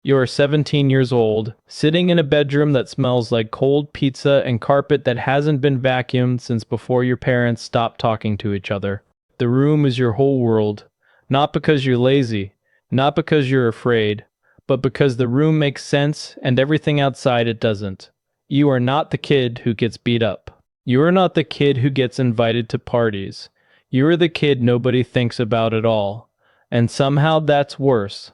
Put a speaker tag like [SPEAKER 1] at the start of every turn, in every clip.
[SPEAKER 1] You are 17 years old, sitting in a bedroom that smells like cold pizza and carpet that hasn't been vacuumed since before your parents stopped talking to each other. The room is your whole world, not because you're lazy, not because you're afraid, but because the room makes sense and everything outside it doesn't. You are not the kid who gets beat up. You are not the kid who gets invited to parties. You are the kid nobody thinks about at all. And somehow that's worse.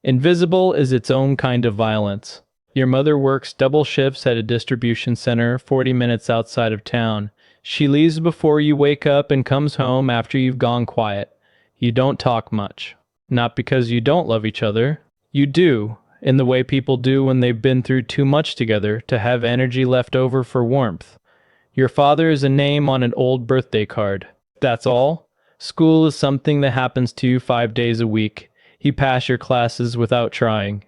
[SPEAKER 1] Invisible is its own kind of violence. Your mother works double shifts at a distribution center 40 minutes outside of town. She leaves before you wake up and comes home after you've gone quiet. You don't talk much. Not because you don't love each other. You do, in the way people do when they've been through too much together to have energy left over for warmth. Your father is a name on an old birthday card. That's all. School is something that happens to you 5 days a week. You pass your classes without trying.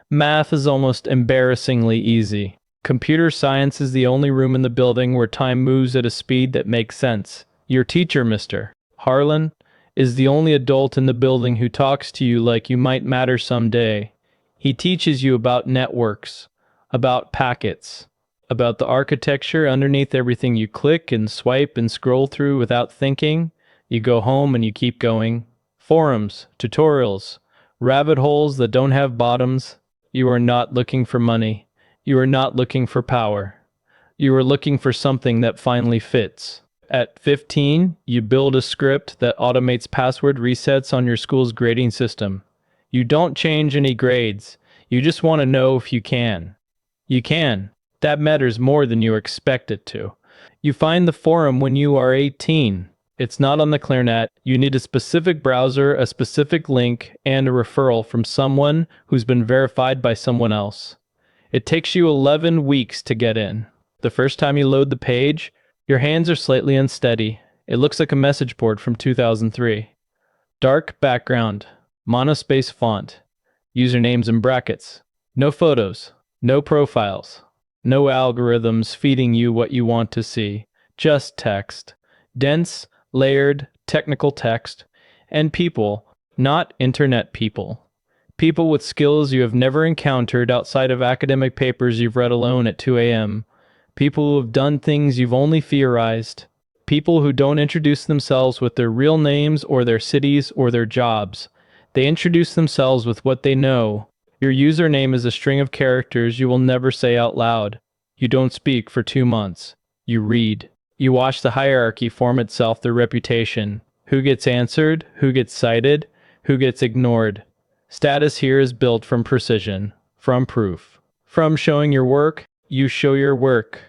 [SPEAKER 1] Math is almost embarrassingly easy. Computer science is the only room in the building where time moves at a speed that makes sense. Your teacher, Mr. Harlan, is the only adult in the building who talks to you like you might matter someday. He teaches you about networks, about packets, about the architecture underneath everything you click and swipe and scroll through without thinking. You go home and you keep going. Forums, tutorials, rabbit holes that don't have bottoms. You are not looking for money. You are not looking for power. You are looking for something that finally fits. At 15, you build a script that automates password resets on your school's grading system. You don't change any grades. You just want to know if you can. You can. That matters more than you expect it to. You find the forum when you are 18. It's not on the Clarinet. You need a specific browser, a specific link, and a referral from someone who's been verified by someone else. It takes you 11 weeks to get in. The first time you load the page, your hands are slightly unsteady. It looks like a message board from 2003. Dark background, monospace font, usernames in brackets. No photos, no profiles, no algorithms feeding you what you want to see. Just text. Dense, layered, technical text, and people, not internet people. People with skills you have never encountered outside of academic papers you've read alone at 2 a.m. People who have done things you've only theorized. People who don't introduce themselves with their real names or their cities or their jobs. They introduce themselves with what they know. Your username is a string of characters you will never say out loud. You don't speak for 2 months. You read. You watch the hierarchy form itself through reputation. Who gets answered? Who gets cited? Who gets ignored? Status here is built from precision, from proof. From showing your work, you show your work.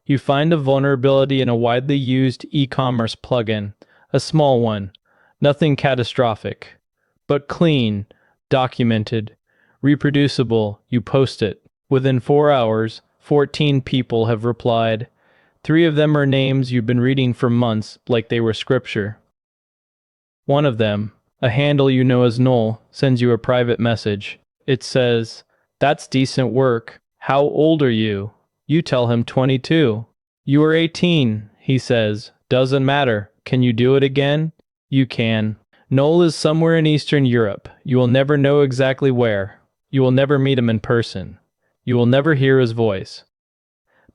[SPEAKER 1] You find a vulnerability in a widely used e-commerce plugin, a small one, nothing catastrophic, but clean, documented, reproducible. You post it. Within 4 hours, 14 people have replied. 3 of them are names you've been reading for months like they were scripture. One of them, a handle you know as Noel, sends you a private message. It says, "That's decent work. How old are you?" You tell him 22. "You are 18, he says. "Doesn't matter. Can you do it again?" You can. Noel is somewhere in Eastern Europe. You will never know exactly where. You will never meet him in person. You will never hear his voice.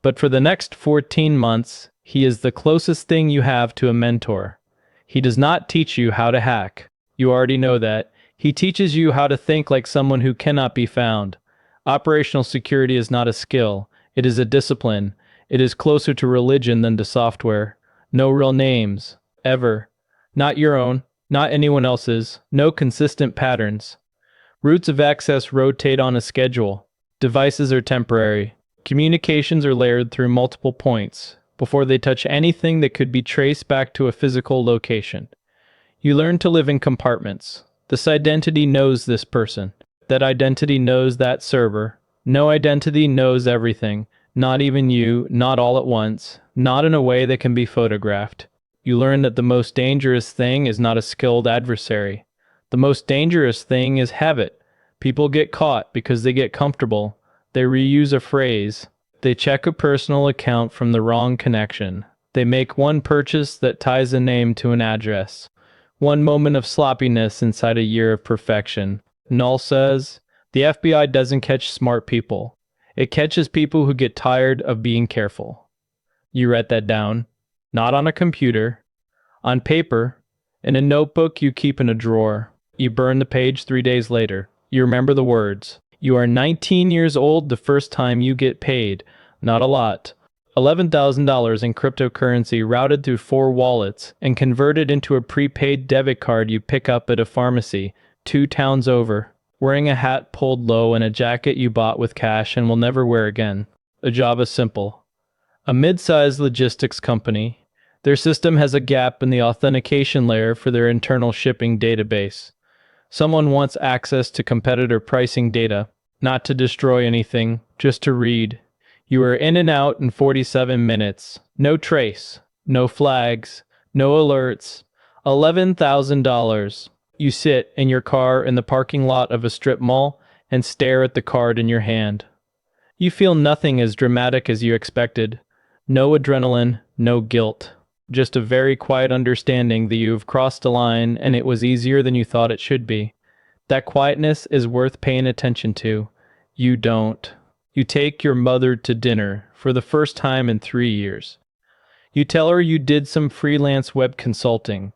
[SPEAKER 1] But for the next 14 months, he is the closest thing you have to a mentor. He does not teach you how to hack. You already know that. He teaches you how to think like someone who cannot be found. Operational security is not a skill. It is a discipline. It is closer to religion than to software. No real names. Ever. Not your own. Not anyone else's. No consistent patterns. Routes of access rotate on a schedule. Devices are temporary. Communications are layered through multiple points before they touch anything that could be traced back to a physical location. You learn to live in compartments. This identity knows this person. That identity knows that server. No identity knows everything. Not even you, not all at once, not in a way that can be photographed. You learn that the most dangerous thing is not a skilled adversary. The most dangerous thing is habit. People get caught because they get comfortable. They reuse a phrase. They check a personal account from the wrong connection. They make one purchase that ties a name to an address. One moment of sloppiness inside a year of perfection. Null says, The FBI doesn't catch smart people. It catches people who get tired of being careful. You write that down, not on a computer, on paper, in a notebook you keep in a drawer. You burn the page 3 days later. You remember the words. You are 19 years old the first time you get paid. Not a lot. $11,000 in cryptocurrency routed through 4 wallets and converted into a prepaid debit card you pick up at a pharmacy 2 towns over. Wearing a hat pulled low and a jacket you bought with cash and will never wear again. The job is simple. A mid-sized logistics company. Their system has a gap in the authentication layer for their internal shipping database. Someone wants access to competitor pricing data, not to destroy anything, just to read. You are in and out in 47 minutes. No trace, no flags, no alerts. $11,000. You sit in your car in the parking lot of a strip mall and stare at the card in your hand. You feel nothing as dramatic as you expected. No adrenaline, no guilt. Just a very quiet understanding that you have crossed a line and it was easier than you thought it should be. That quietness is worth paying attention to. You don't. You take your mother to dinner for the first time in 3 years. You tell her you did some freelance web consulting.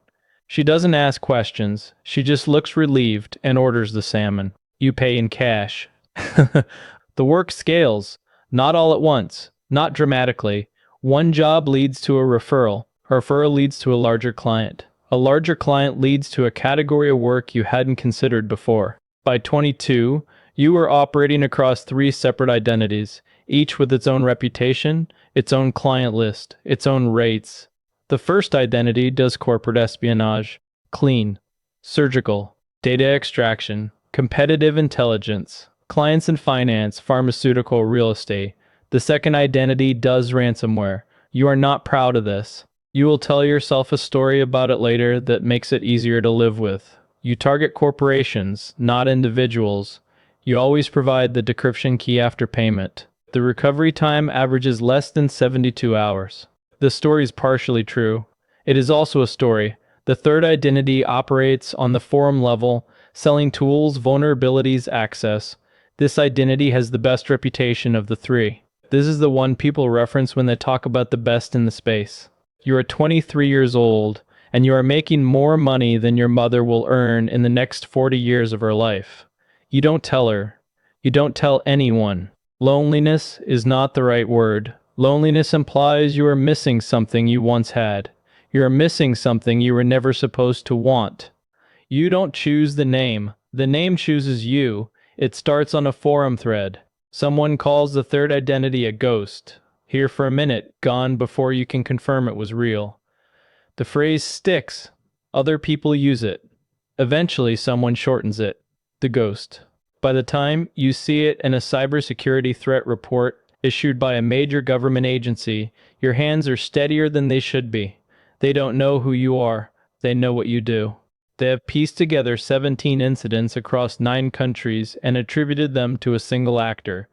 [SPEAKER 1] She doesn't ask questions. She just looks relieved and orders the salmon. You pay in cash. The work scales. Not all at once. Not dramatically. One job leads to a referral. A referral leads to a larger client. A larger client leads to a category of work you hadn't considered before. By 22, you were operating across 3 separate identities, each with its own reputation, its own client list, its own rates. The first identity does corporate espionage, clean, surgical, data extraction, competitive intelligence, clients in finance, pharmaceutical, real estate. The second identity does ransomware. You are not proud of this. You will tell yourself a story about it later that makes it easier to live with. You target corporations, not individuals. You always provide the decryption key after payment. The recovery time averages less than 72 hours. The story is partially true. It is also a story. The third identity operates on the forum level, selling tools, vulnerabilities, access. This identity has the best reputation of the 3. This is the one people reference when they talk about the best in the space. You are 23 years old, and you are making more money than your mother will earn in the next 40 years of her life. You don't tell her. You don't tell anyone. Loneliness is not the right word. Loneliness implies you are missing something you once had. You are missing something you were never supposed to want. You don't choose the name. The name chooses you. It starts on a forum thread. Someone calls the third identity a ghost. Here for a minute, gone before you can confirm it was real. The phrase sticks. Other people use it. Eventually, someone shortens it. The ghost. By the time you see it in a cybersecurity threat report issued by a major government agency, your hands are steadier than they should be. They don't know who you are. They know what you do. They have pieced together 17 incidents across 9 countries and attributed them to a single actor.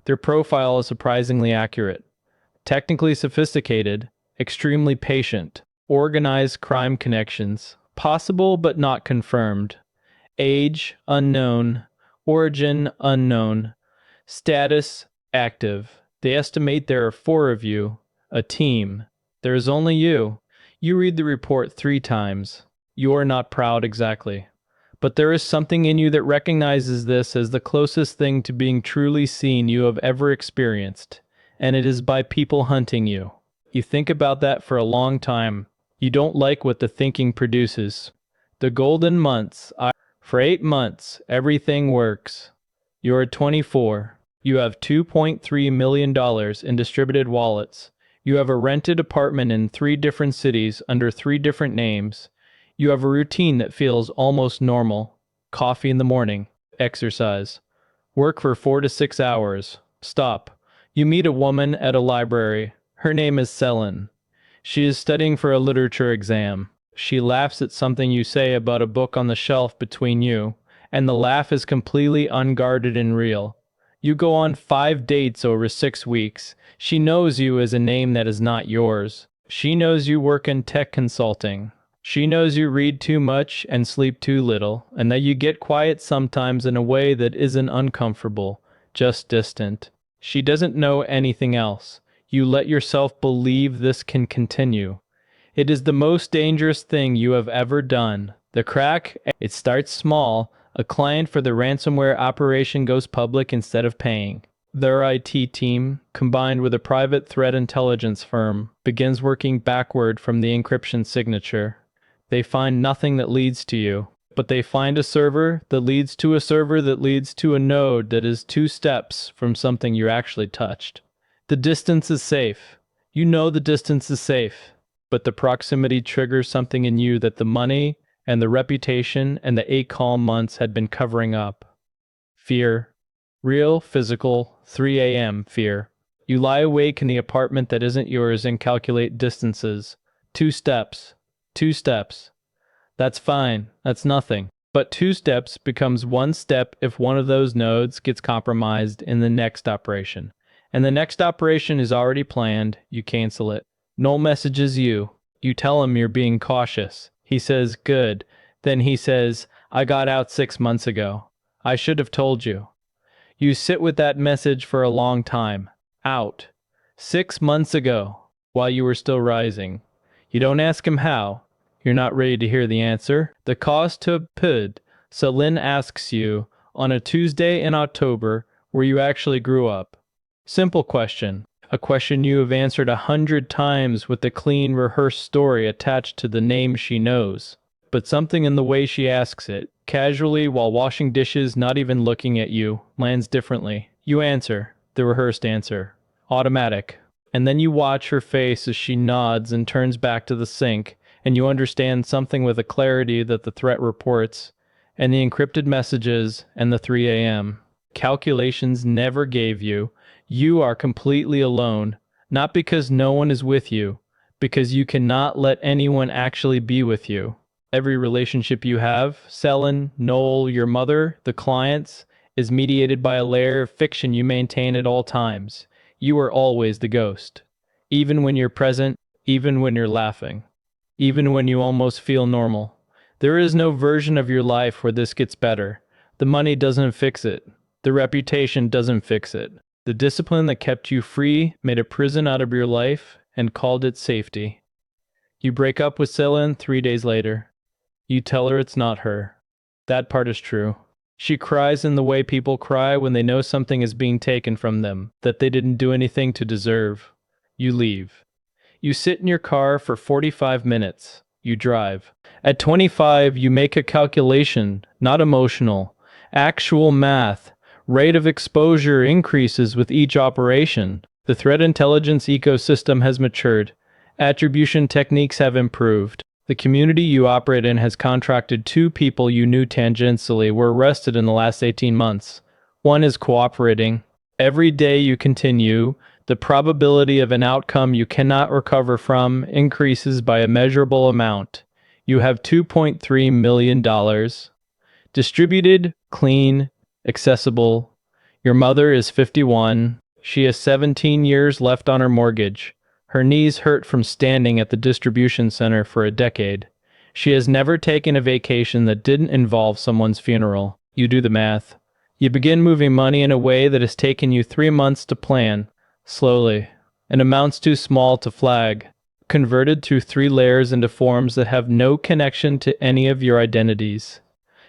[SPEAKER 1] Their profile is surprisingly accurate. Technically sophisticated, extremely patient, organized crime connections, possible but not confirmed. Age, unknown. Origin, unknown. Status, active. They estimate there are 4 of you. A team. There is only you. You read the report 3 times. You are not proud exactly. But there is something in you that recognizes this as the closest thing to being truly seen you have ever experienced. And it is by people hunting you. You think about that for a long time. You don't like what the thinking produces. The golden months. For 8 months, everything works. You are 24. You have $2.3 million in distributed wallets. You have a rented apartment in 3 different cities under 3 different names. You have a routine that feels almost normal. Coffee in the morning. Exercise. Work for 4 to 6 hours. Stop. You meet a woman at a library. Her name is Selin. She is studying for a literature exam. She laughs at something you say about a book on the shelf between you, and the laugh is completely unguarded and real. You go on 5 dates over 6 weeks. She knows you as a name that is not yours. She knows you work in tech consulting. She knows you read too much and sleep too little, and that you get quiet sometimes in a way that isn't uncomfortable, just distant. She doesn't know anything else. You let yourself believe this can continue. It is the most dangerous thing you have ever done. The crack, it starts small. A client for the ransomware operation goes public instead of paying. Their IT team, combined with a private threat intelligence firm, begins working backward from the encryption signature. They find nothing that leads to you, but they find a server that leads to a server that leads to a node that is 2 steps from something you actually touched. The distance is safe. You know the distance is safe, but the proximity triggers something in you that the money and the reputation and the 8 calm months had been covering up. Fear. Real, physical, 3 a.m. fear. You lie awake in the apartment that isn't yours and calculate distances. 2 steps. 2 steps. That's fine. That's nothing. But 2 steps becomes 1 step if one of those nodes gets compromised in the next operation. And the next operation is already planned. You cancel it. Noel messages you. You tell him you're being cautious. He says, good. Then he says, I got out 6 months ago. I should have told you. You sit with that message for a long time. Out. 6 months ago, while you were still rising. You don't ask him how. You're not ready to hear the answer. The cause to PUD. Celine asks you, on a Tuesday in October, where you actually grew up. Simple question. A question you have answered 100 times with a clean, rehearsed story attached to the name she knows. But something in the way she asks it, casually while washing dishes, not even looking at you, lands differently. You answer, the rehearsed answer. Automatic. And then you watch her face as she nods and turns back to the sink, and you understand something with a clarity that the threat reports, and the encrypted messages, and the 3 a.m. calculations never gave you. You are completely alone, not because no one is with you, because you cannot let anyone actually be with you. Every relationship you have, Selin, Noel, your mother, the clients, is mediated by a layer of fiction you maintain at all times. You are always the ghost. Even when you're present, even when you're laughing, even when you almost feel normal. There is no version of your life where this gets better. The money doesn't fix it. The reputation doesn't fix it. The discipline that kept you free made a prison out of your life and called it safety. You break up with Selin 3 days later. You tell her it's not her. That part is true. She cries in the way people cry when they know something is being taken from them that they didn't do anything to deserve. You leave. You sit in your car for 45 minutes. You drive. At 25, you make a calculation, not emotional. Actual math. Rate of exposure increases with each operation. The threat intelligence ecosystem has matured. Attribution techniques have improved. The community you operate in has contracted. 2 people you knew tangentially were arrested in the last 18 months. 1 is cooperating. Every day you continue, the probability of an outcome you cannot recover from increases by a measurable amount. You have $2.3 million. Distributed, clean, accessible. Your mother is 51. She has 17 years left on her mortgage. Her knees hurt from standing at the distribution center for a decade. She has never taken a vacation that didn't involve someone's funeral. You do the math. You begin moving money in a way that has taken you 3 months to plan, slowly, and amounts too small to flag, converted through 3 layers into forms that have no connection to any of your identities.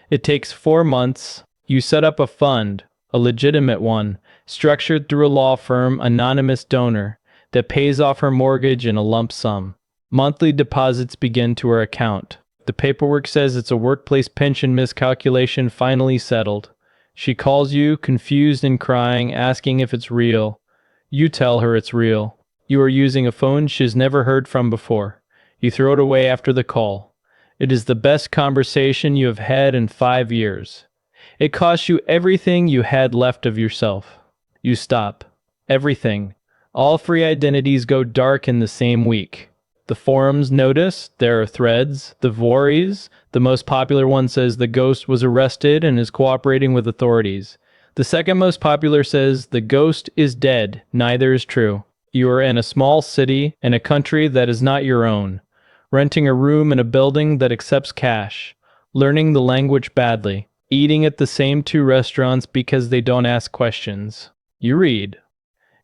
[SPEAKER 1] It takes 4 months. You set up a fund, a legitimate one, structured through a law firm, anonymous donor, that pays off her mortgage in a lump sum. Monthly deposits begin to her account. The paperwork says it's a workplace pension miscalculation finally settled. She calls you, confused and crying, asking if it's real. You tell her it's real. You are using a phone she's never heard from before. You throw it away after the call. It is the best conversation you have had in 5 years. It costs you everything you had left of yourself. You stop. Everything. All 3 identities go dark in the same week. The forums notice, there are threads, the Vories, the most popular one says the ghost was arrested and is cooperating with authorities. The second most popular says the ghost is dead, neither is true. You are in a small city, in a country that is not your own. renting a room in a building that accepts cash, learning the language badly, eating at the same two restaurants because they don't ask questions. You read.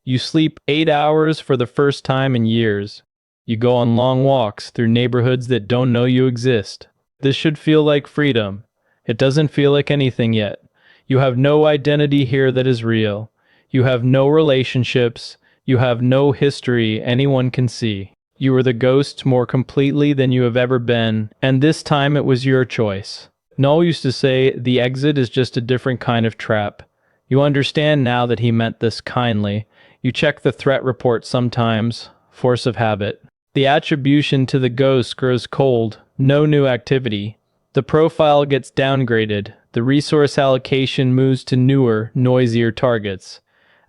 [SPEAKER 1] You sleep 8 hours for the first time in years. You go on long walks through neighborhoods that don't know you exist. This should feel like freedom. It doesn't feel like anything yet. You have no identity here that is real. You have no relationships. You have no history anyone can see. You are the ghost more completely than you have ever been, and this time it was your choice. Noel used to say, the exit is just a different kind of trap. You understand now that he meant this kindly. You check the threat report sometimes, force of habit. The attribution to the ghost grows cold, no new activity. The profile gets downgraded. The resource allocation moves to newer, noisier targets.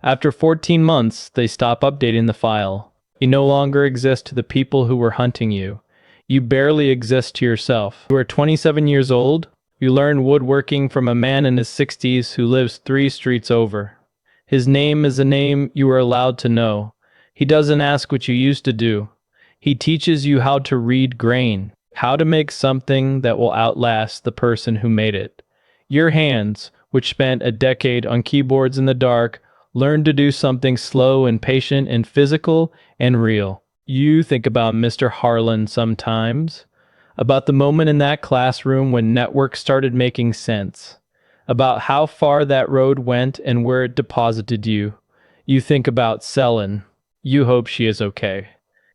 [SPEAKER 1] After 14 months, they stop updating the file. You no longer exist to the people who were hunting you. You barely exist to yourself. You are 27 years old. You learn woodworking from a man in his 60s who lives 3 streets over. His name is a name you are allowed to know. He doesn't ask what you used to do. He teaches you how to read grain, how to make something that will outlast the person who made it. Your hands, which spent a decade on keyboards in the dark, learn to do something slow and patient and physical and real. You think about Mr. Harlan sometimes, about the moment in that classroom when networks started making sense, about how far that road went and where it deposited you. You think about Selin. You hope she is okay.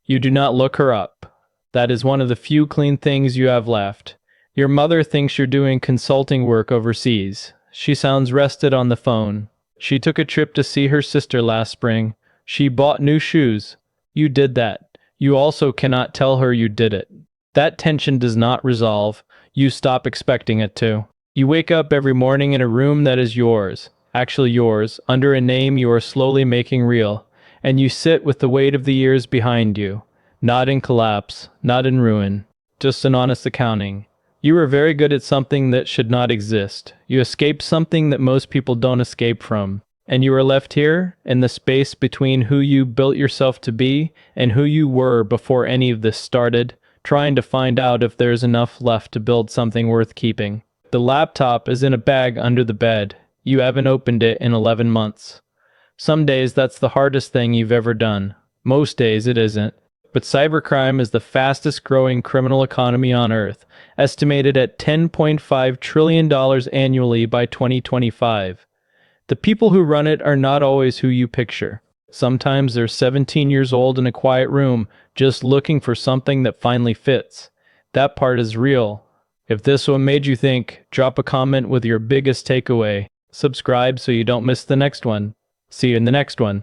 [SPEAKER 1] You do not look her up. That is one of the few clean things you have left. Your mother thinks you're doing consulting work overseas. She sounds rested on the phone. She took a trip to see her sister last spring. She bought new shoes. You did that. You also cannot tell her you did it. That tension does not resolve. You stop expecting it to. You wake up every morning in a room that is yours, actually yours, under a name you are slowly making real, and you sit with the weight of the years behind you, not in collapse, not in ruin, just an honest accounting. You were very good at something that should not exist. You escaped something that most people don't escape from. And you are left here, in the space between who you built yourself to be and who you were before any of this started, trying to find out if there's enough left to build something worth keeping. The laptop is in a bag under the bed. You haven't opened it in 11 months. Some days that's the hardest thing you've ever done. Most days it isn't. But cybercrime is the fastest growing criminal economy on Earth, estimated at $10.5 trillion annually by 2025. The people who run it are not always who you picture. Sometimes they're 17 years old in a quiet room, just looking for something that finally fits. That part is real. If this one made you think, drop a comment with your biggest takeaway. Subscribe so you don't miss the next one. See you in the next one.